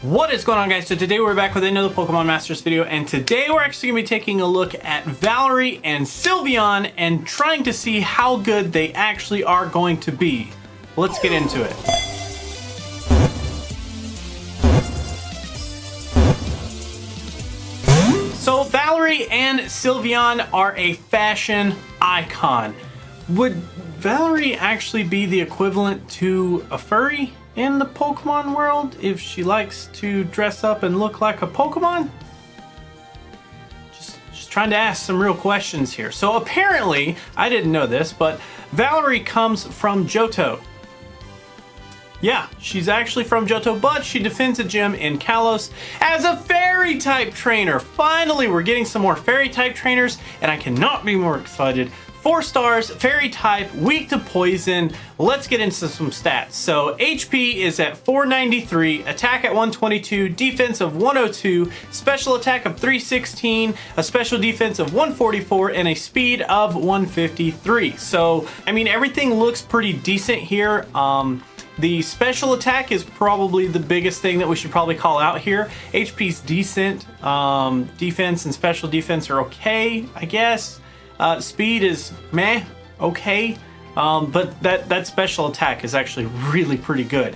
What is going on, guys? So today we're back with another Pokemon Masters video, and today we're actually going to be taking a look at Valerie and Sylveon and trying to see how good they actually are going to be. Let's get into it. So Valerie and Sylveon are a fashion icon. Would Valerie actually be the equivalent to a furry in the Pokemon world if she likes to dress up and look like a Pokemon? Just trying to ask some real questions here. So apparently, I didn't know this, but Valerie comes from Johto. Yeah, she's actually from Johto, but she defends a gym in Kalos as a fairy type trainer. Finally, we're getting some more fairy type trainers, and I cannot be more excited. 4 stars, fairy type, weak to poison. Let's get into some stats. So HP is at 493, attack at 122, defense of 102, special attack of 316, a special defense of 144, and a speed of 153. So, I mean, everything looks pretty decent here. The special attack is probably the biggest thing that we should probably call out here. HP's decent. Defense and special defense are okay, I guess. Speed is meh, okay, but that special attack is actually really pretty good.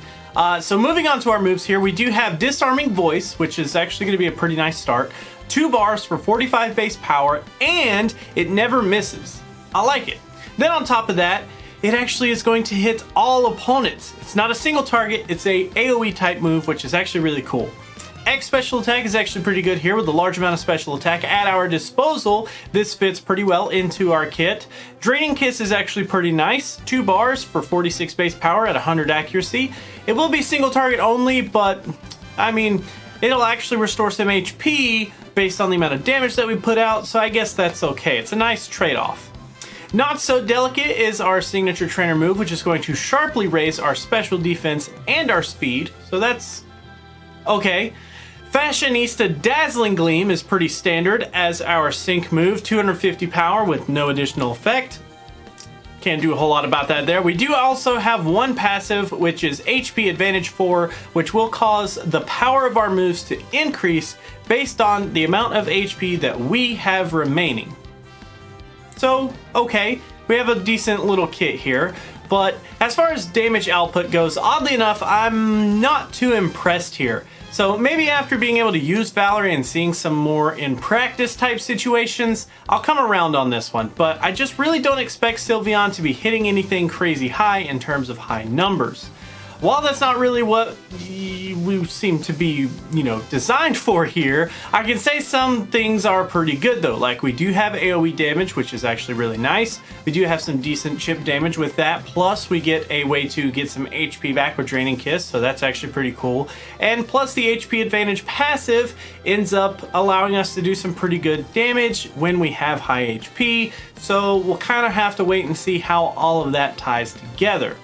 So moving on to our moves here, we do have Disarming Voice, which is actually going to be a pretty nice start. 2 bars for 45 base power, and it never misses. I like it. Then on top of that, it actually is going to hit all opponents. It's not a single target, it's a AoE type move, which is actually really cool. X special attack is actually pretty good here with a large amount of special attack at our disposal. This fits pretty well into our kit. Draining Kiss is actually pretty nice. 2 bars for 46 base power at 100 accuracy. It will be single target only, but I mean, it'll actually restore some HP based on the amount of damage that we put out, so I guess that's okay. It's a nice trade-off. Not So Delicate is our signature trainer move, which is going to sharply raise our special defense and our speed, so that's okay. Fashionista Dazzling Gleam is pretty standard as our sync move, 250 power with no additional effect. Can't do a whole lot about that there. We do also have one passive, which is HP Advantage 4, which will cause the power of our moves to increase based on the amount of HP that we have remaining. So, okay, we have a decent little kit here. But as far as damage output goes, oddly enough, I'm not too impressed here. So maybe after being able to use Valerie and seeing some more in practice type situations, I'll come around on this one. But I just really don't expect Sylveon to be hitting anything crazy high in terms of high numbers. While that's not really what we seem to be, designed for here, I can say some things are pretty good though. Like we do have AoE damage, which is actually really nice. We do have some decent chip damage with that. Plus we get a way to get some HP back with Draining Kiss, so that's actually pretty cool. And plus the HP Advantage passive ends up allowing us to do some pretty good damage when we have high HP. So we'll kind of have to wait and see how all of that ties together.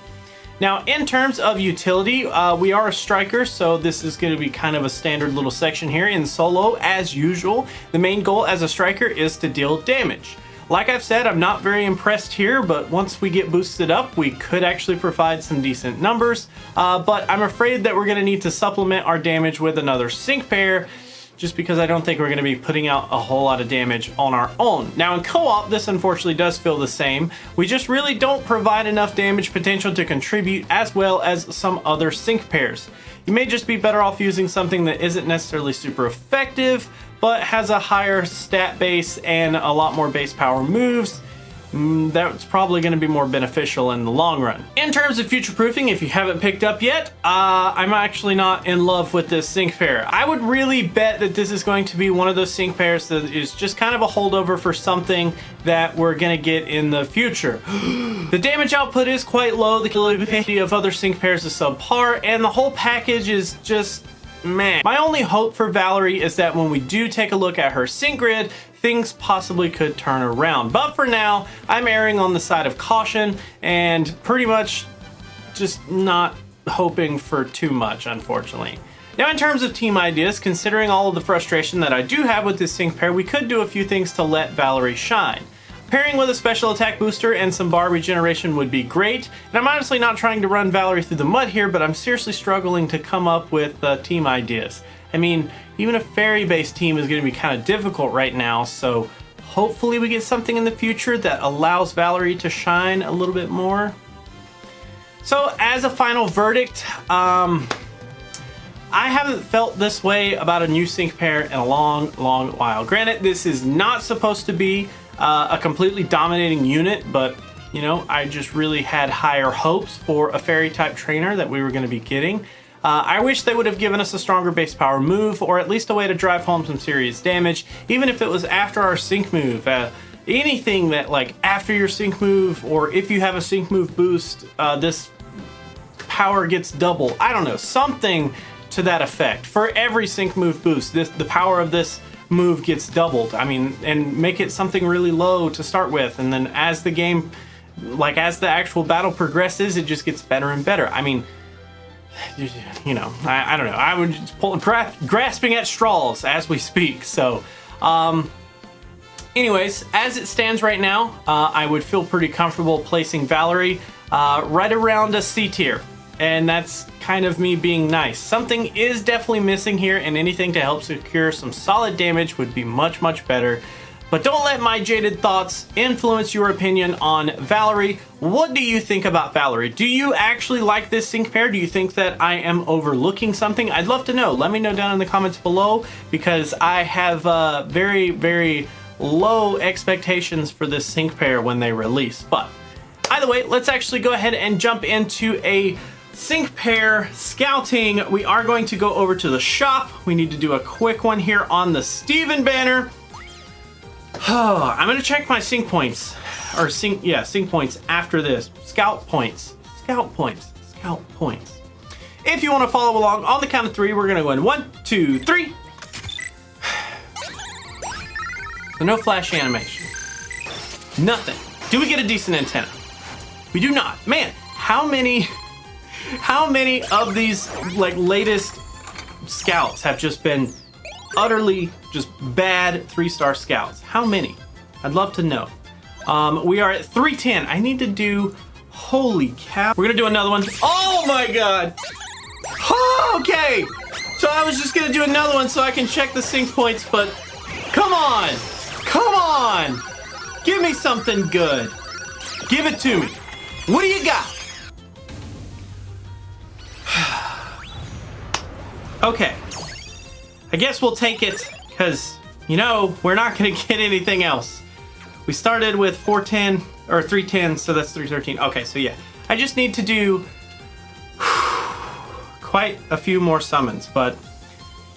Now, in terms of utility, we are a striker, so this is going to be kind of a standard little section here. In solo, as usual, the main goal as a striker is to deal damage. Like I've said, I'm not very impressed here, but once we get boosted up, we could actually provide some decent numbers. But I'm afraid that we're going to need to supplement our damage with another sync pair, just because I don't think we're going to be putting out a whole lot of damage on our own. Now in co-op, this unfortunately does feel the same. We just really don't provide enough damage potential to contribute as well as some other sync pairs. You may just be better off using something that isn't necessarily super effective, but has a higher stat base and a lot more base power moves. That's probably going to be more beneficial in the long run. In terms of future proofing, if you haven't picked up yet, I'm actually not in love with this sync pair. I would really bet that this is going to be one of those sync pairs that is just kind of a holdover for something that we're going to get in the future. The damage output is quite low, the capability of other sync pairs is subpar, and the whole package is just meh. My only hope for Valerie is that when we do take a look at her sync grid, things possibly could turn around. But for now, I'm erring on the side of caution and pretty much just not hoping for too much, unfortunately. Now in terms of team ideas, considering all of the frustration that I do have with this sync pair, we could do a few things to let Valerie shine. Pairing with a special attack booster and some bar regeneration would be great. And I'm honestly not trying to run Valerie through the mud here, but I'm seriously struggling to come up with team ideas. I mean, even a fairy-based team is going to be kind of difficult right now, so hopefully we get something in the future that allows Valerie to shine a little bit more. So as a final verdict, I haven't felt this way about a new sync pair in a long while. Granted, this is not supposed to be a completely dominating unit, but you know, I just really had higher hopes for a fairy type trainer that we were going to be getting. I wish they would have given us a stronger base power move, or at least a way to drive home some serious damage, even if it was after our sync move. Anything that, like, after your sync move, or if you have a sync move boost, this power gets double. I don't know, something to that effect. For every sync move boost, the power of this move gets doubled. I mean, and make it something really low to start with, and then as the game, like as the actual battle progresses, it just gets better and better. I mean, you know, I don't know. I would just grasping at straws as we speak. So, anyways, as it stands right now, I would feel pretty comfortable placing Valerie right around a C tier. And that's kind of me being nice. Something is definitely missing here, and anything to help secure some solid damage would be much better. But don't let my jaded thoughts influence your opinion on Valerie. What do you think about Valerie? Do you actually like this sync pair? Do you think that I am overlooking something? I'd love to know. Let me know down in the comments below, because I have very low expectations for this sync pair when they release. But either way, let's actually go ahead and jump into a sync pair scouting. We are going to go over to the shop. We need to do a quick one here on the Steven banner. I'm gonna check my sync points, or sync points after this. Scout points. If you want to follow along on the count of 3, we're gonna go in 1, 2, 3. So no flash animation. Nothing. Do we get a decent antenna? We do not. Man, how many of these like latest scouts have just been utterly just bad 3-star scouts? How many? I'd love to know. We are at 310. I need to do, holy cow. We're gonna do another one. Oh my god. Okay. So I was just gonna do another one so I can check the sync points, but come on. Give me something good. Give it to me. What do you got? Okay. I guess we'll take it, because, you know, we're not going to get anything else. We started with 410, or 310, so that's 313. Okay, so yeah. I just need to do quite a few more summons, but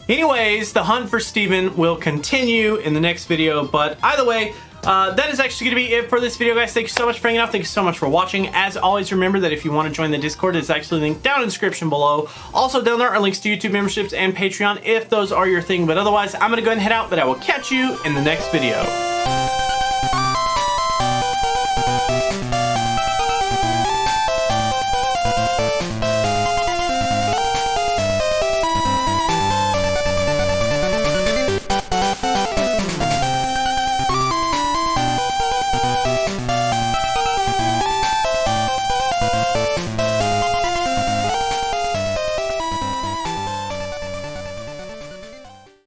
anyways, the hunt for Steven will continue in the next video, but either way, that is actually going to be it for this video, guys. Thank you so much for hanging out. Thank you so much for watching. As always, remember that if you want to join the Discord, it's actually linked down in the description below. Also down there are links to YouTube memberships and Patreon if those are your thing. But otherwise, I'm going to go ahead and head out, but I will catch you in the next video.